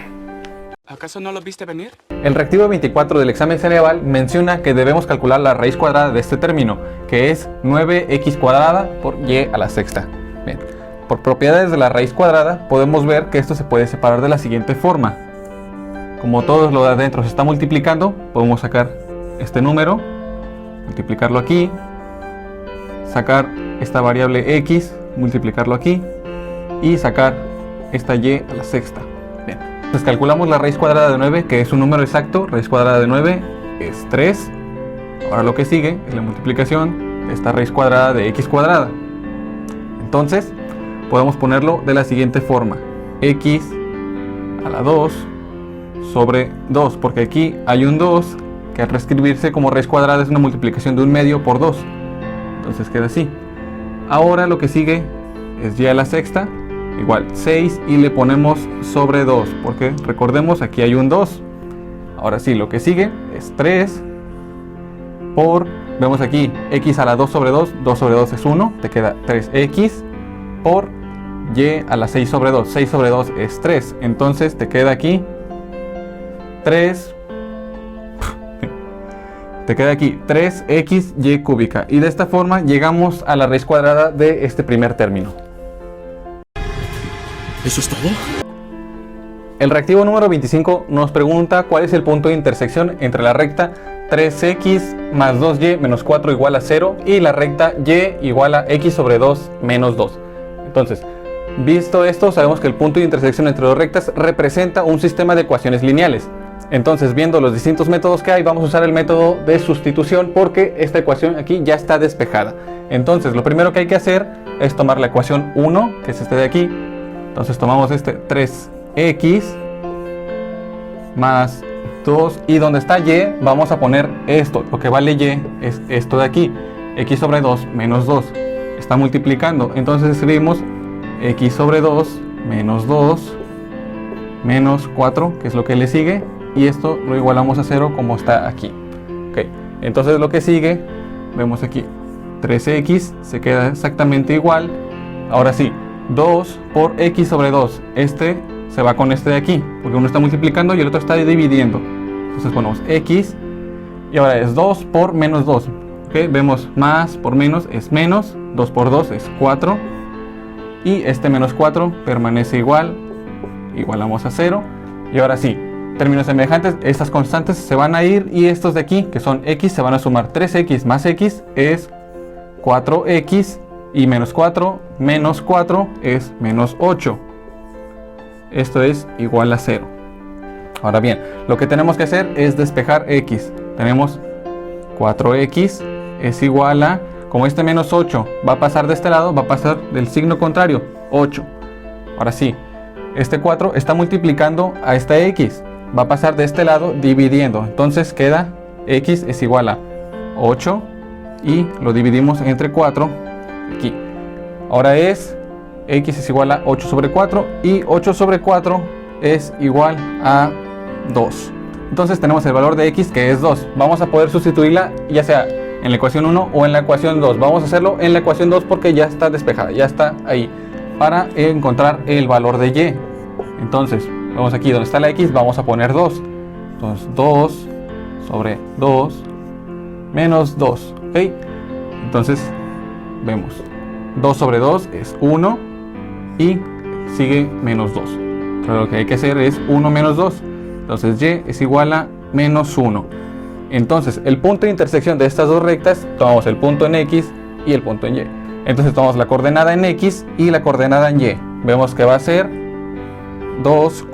¿Acaso no lo viste venir? El reactivo 24 del examen Ceneval menciona que debemos calcular la raíz cuadrada de este término, que es 9x cuadrada por y a la sexta. Bien. Por propiedades de la raíz cuadrada podemos ver que esto se puede separar de la siguiente forma. Como todo lo de adentro se está multiplicando, podemos sacar este número, multiplicarlo aquí, sacar esta variable x, multiplicarlo aquí, y sacar esta y a la sexta. Bien. Entonces calculamos la raíz cuadrada de 9, que es un número exacto. Raíz cuadrada de 9 es 3. Ahora lo que sigue es la multiplicación de esta raíz cuadrada de x cuadrada. Entonces podemos ponerlo de la siguiente forma: x a la 2 sobre 2, porque aquí hay un 2 que al reescribirse como raíz cuadrada es una multiplicación de 1/2 por 2. Entonces queda así. Ahora lo que sigue es y a la sexta, igual 6, y le ponemos sobre 2, porque recordemos aquí hay un 2. Ahora sí, lo que sigue es 3 por, vemos aquí, x a la 2 sobre 2, 2 sobre 2 es 1, te queda 3x por y a la 6 sobre 2, 6 sobre 2 es 3, entonces te queda aquí 3, te queda aquí 3xy cúbica, y de esta forma llegamos a la raíz cuadrada de este primer término. ¿Eso es todo? El reactivo número 25 nos pregunta cuál es el punto de intersección entre la recta 3x más 2y menos 4 igual a 0 y la recta y igual a x sobre 2 menos 2. Entonces, visto esto, sabemos que el punto de intersección entre dos rectas representa un sistema de ecuaciones lineales. Entonces, viendo los distintos métodos que hay, vamos a usar el método de sustitución, porque esta ecuación aquí ya está despejada. Entonces, lo primero que hay que hacer es tomar la ecuación 1, que es este de aquí. Entonces tomamos este 3x más 2, y donde está y vamos a poner esto, lo que vale y es esto de aquí, x sobre 2 menos 2, está multiplicando, entonces escribimos x sobre 2 menos 2 menos 4, que es lo que le sigue, y esto lo igualamos a 0 como está aquí. Ok, entonces lo que sigue, vemos aquí 3x, se queda exactamente igual. Ahora sí, 2 por x sobre 2, este se va con este de aquí, porque uno está multiplicando y el otro está dividiendo. Entonces ponemos x, y ahora es 2 por menos 2. ¿Okay? Vemos más por menos es menos, 2 por 2 es 4, y este menos 4 permanece igual, igualamos a 0. Y ahora sí, términos semejantes, estas constantes se van a ir, y estos de aquí, que son x, se van a sumar. 3x más x es 4x, y menos 4 menos 4 es menos 8. Esto es igual a 0. Ahora bien, lo que tenemos que hacer es despejar x. Tenemos 4x es igual a, como este menos 8 va a pasar de este lado, va a pasar del signo contrario, 8. Ahora sí, este 4 está multiplicando a esta x, va a pasar de este lado dividiendo. Entonces queda x es igual a 8, y lo dividimos entre 4 aquí. Ahora es x es igual a 8 sobre 4, y 8 sobre 4 es igual a 2. Entonces tenemos el valor de x, que es 2. Vamos a poder sustituirla ya sea en la ecuación 1 o en la ecuación 2. Vamos a hacerlo en la ecuación 2 porque ya está despejada, ya está ahí, para encontrar el valor de y. Entonces vamos aquí donde está la x, vamos a poner 2. Entonces 2 sobre 2 menos 2. ¿Ok? Entonces vemos 2 sobre 2 es 1, y sigue menos 2. Pero lo que hay que hacer es 1 menos 2. Entonces y es igual a menos 1. Entonces, el punto de intersección de estas dos rectas, tomamos el punto en X y el punto en Y. Entonces tomamos la coordenada en X y la coordenada en Y. Vemos que va a ser 2,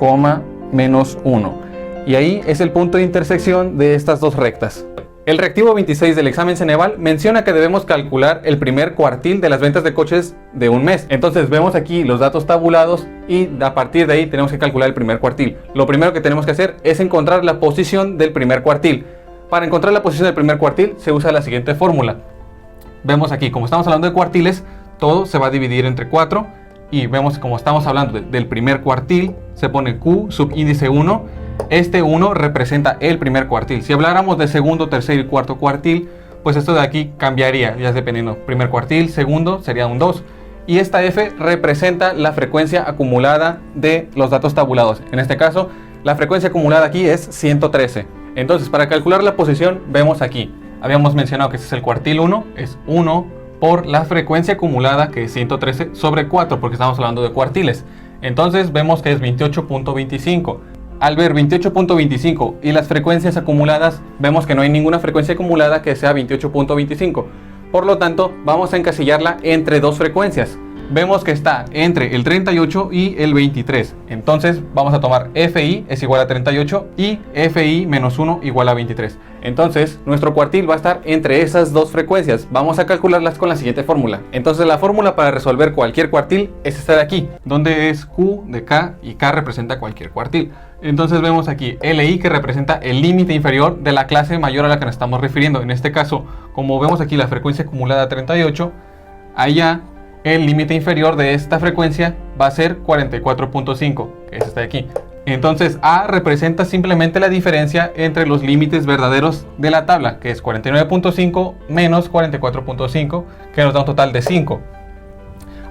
menos 1. Y ahí es el punto de intersección de estas dos rectas. El reactivo 26 del examen Ceneval menciona que debemos calcular el primer cuartil de las ventas de coches de un mes. Entonces vemos aquí los datos tabulados y a partir de ahí tenemos que calcular el primer cuartil. Lo primero que tenemos que hacer es encontrar la posición del primer cuartil. Para encontrar la posición del primer cuartil se usa la siguiente fórmula. Vemos aquí, como estamos hablando de cuartiles, todo se va a dividir entre 4. Y vemos que como estamos hablando del primer cuartil, se pone Q subíndice 1. Este 1 representa el primer cuartil. Si habláramos de segundo, tercer y cuarto cuartil, pues esto de aquí cambiaría, ya dependiendo. Primer cuartil, segundo sería un 2. Y esta F representa la frecuencia acumulada de los datos tabulados. En este caso, la frecuencia acumulada aquí es 113. Entonces, para calcular la posición, vemos aquí. Habíamos mencionado que este es el cuartil 1, es 1 por la frecuencia acumulada, que es 113 sobre 4, porque estamos hablando de cuartiles. Entonces, vemos que es 28.25. Al ver 28.25 y las frecuencias acumuladas, vemos que no hay ninguna frecuencia acumulada que sea 28.25. Por lo tanto, vamos a encasillarla entre dos frecuencias. Vemos que está entre el 38 y el 23. Entonces vamos a tomar FI es igual a 38 y FI menos 1 igual a 23. Entonces nuestro cuartil va a estar entre esas dos frecuencias. Vamos a calcularlas con la siguiente fórmula. Entonces la fórmula para resolver cualquier cuartil es esta de aquí, donde es Q de K y K representa cualquier cuartil. Entonces vemos aquí LI, que representa el límite inferior de la clase mayor a la que nos estamos refiriendo. En este caso, como vemos aquí la frecuencia acumulada 38, allá el límite inferior de esta frecuencia va a ser 44.5, que es esta de aquí. Entonces A representa simplemente la diferencia entre los límites verdaderos de la tabla, que es 49.5 menos 44.5, que nos da un total de 5.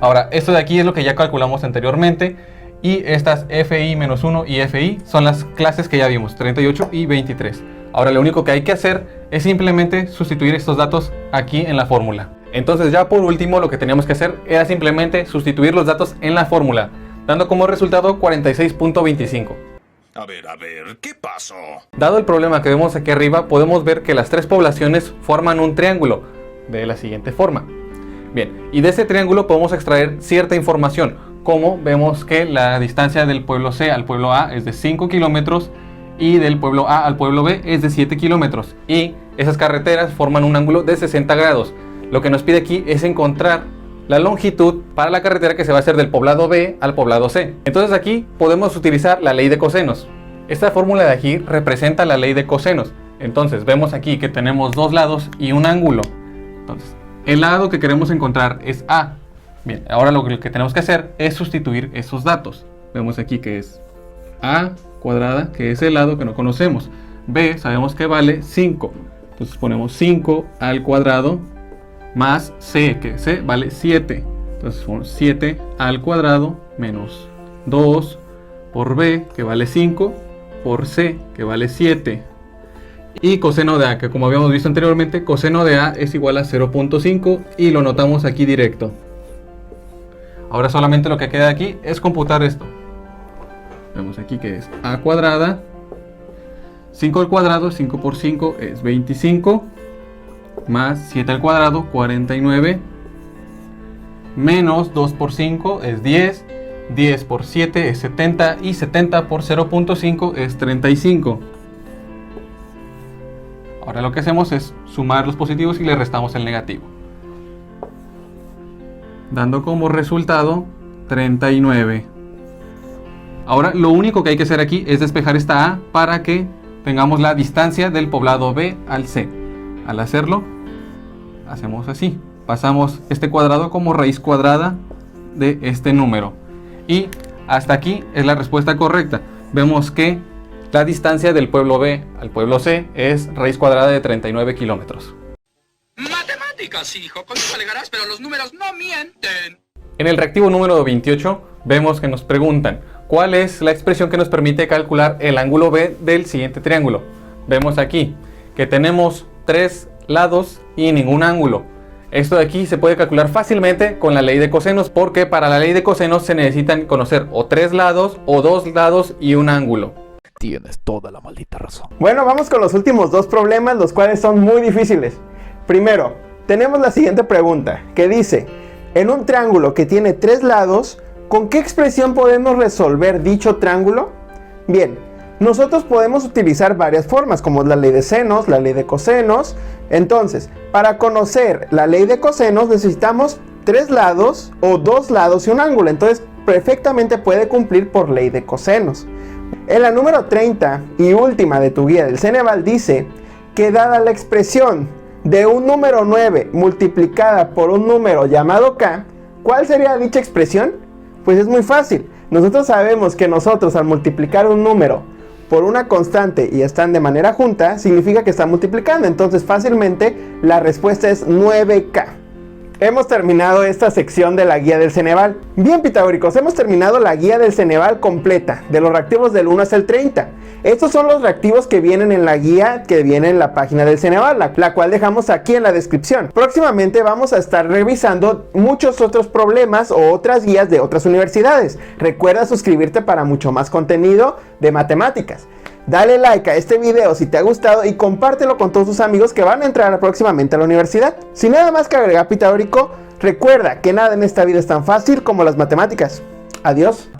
Ahora, esto de aquí es lo que ya calculamos anteriormente, y estas FI menos 1 y FI son las clases que ya vimos, 38 y 23. Ahora lo único que hay que hacer es simplemente sustituir estos datos aquí en la fórmula. Entonces ya por último lo que teníamos que hacer era simplemente sustituir los datos en la fórmula, dando como resultado 46.25. A ver, ¿qué pasó? Dado el problema que vemos aquí arriba, podemos ver que las tres poblaciones forman un triángulo de la siguiente forma. Bien, y de ese triángulo podemos extraer cierta información, como vemos que la distancia del pueblo C al pueblo A es de 5 kilómetros y del pueblo A al pueblo B es de 7 kilómetros, y esas carreteras forman un ángulo de 60 grados. Lo que nos pide aquí es encontrar la longitud para la carretera que se va a hacer del poblado B al poblado C. Entonces aquí podemos utilizar la ley de cosenos. Esta fórmula de aquí representa la ley de cosenos. Entonces vemos aquí que tenemos dos lados y un ángulo. Entonces el lado que queremos encontrar es A. Bien, ahora lo que tenemos que hacer es sustituir esos datos. Vemos aquí que es A cuadrada, que es el lado que no conocemos. B sabemos que vale 5. Entonces ponemos 5 al cuadrado más C, que C vale 7. Entonces ponemos 7 al cuadrado menos 2 por B, que vale 5, por C, que vale 7. Y coseno de A, que como habíamos visto anteriormente, coseno de A es igual a 0.5 y lo notamos aquí directo. Ahora solamente lo que queda aquí es computar esto. Vemos aquí que es A cuadrada, 5 al cuadrado, 5 por 5 es 25, más 7 al cuadrado, 49, menos 2 por 5 es 10, 10 por 7 es 70 y 70 por 0.5 es 35. Ahora lo que hacemos es sumar los positivos y le restamos el negativo, dando como resultado 39. Ahora lo único que hay que hacer aquí es despejar esta A para que tengamos la distancia del poblado B al C. Al hacerlo, hacemos así. Pasamos este cuadrado como raíz cuadrada de este número. Y hasta aquí es la respuesta correcta. Vemos que la distancia del pueblo B al pueblo C es raíz cuadrada de 39 kilómetros. Matemáticas, hijo, con eso alegarás, pero los números no mienten. En el reactivo número 28 vemos que nos preguntan ¿cuál es la expresión que nos permite calcular el ángulo B del siguiente triángulo? Vemos aquí que tenemos 3 lados y ningún ángulo. Esto de aquí se puede calcular fácilmente con la ley de cosenos, porque para la ley de cosenos se necesitan conocer o 3 lados o 2 lados y un ángulo. Tienes toda la maldita razón. Bueno, vamos con los últimos dos problemas, los cuales son muy difíciles. Primero, tenemos la siguiente pregunta, que dice: en un triángulo que tiene 3 lados, ¿con qué expresión podemos resolver dicho triángulo? Bien, nosotros podemos utilizar varias formas, como la ley de senos, la ley de cosenos. Entonces, para conocer la ley de cosenos necesitamos 3 lados o 2 lados y un ángulo. Entonces, perfectamente puede cumplir por ley de cosenos. En la número 30 y última de tu guía del Ceneval dice que dada la expresión de un número 9 multiplicada por un número llamado k, ¿cuál sería dicha expresión? Pues es muy fácil. Nosotros sabemos que nosotros al multiplicar un número por una constante y están de manera junta, significa que están multiplicando. Entonces fácilmente la respuesta es 9k. Hemos terminado esta sección de la guía del Ceneval. Bien, pitagóricos, hemos terminado la guía del Ceneval completa, de los reactivos del 1 hasta el 30. Estos son los reactivos que vienen en la guía que viene en la página del Ceneval, la cual dejamos aquí en la descripción. Próximamente vamos a estar revisando muchos otros problemas o otras guías de otras universidades. Recuerda suscribirte para mucho más contenido de matemáticas. Dale like a este video si te ha gustado y compártelo con todos tus amigos que van a entrar próximamente a la universidad. Sin nada más que agregar, pitagórico, recuerda que nada en esta vida es tan fácil como las matemáticas. Adiós.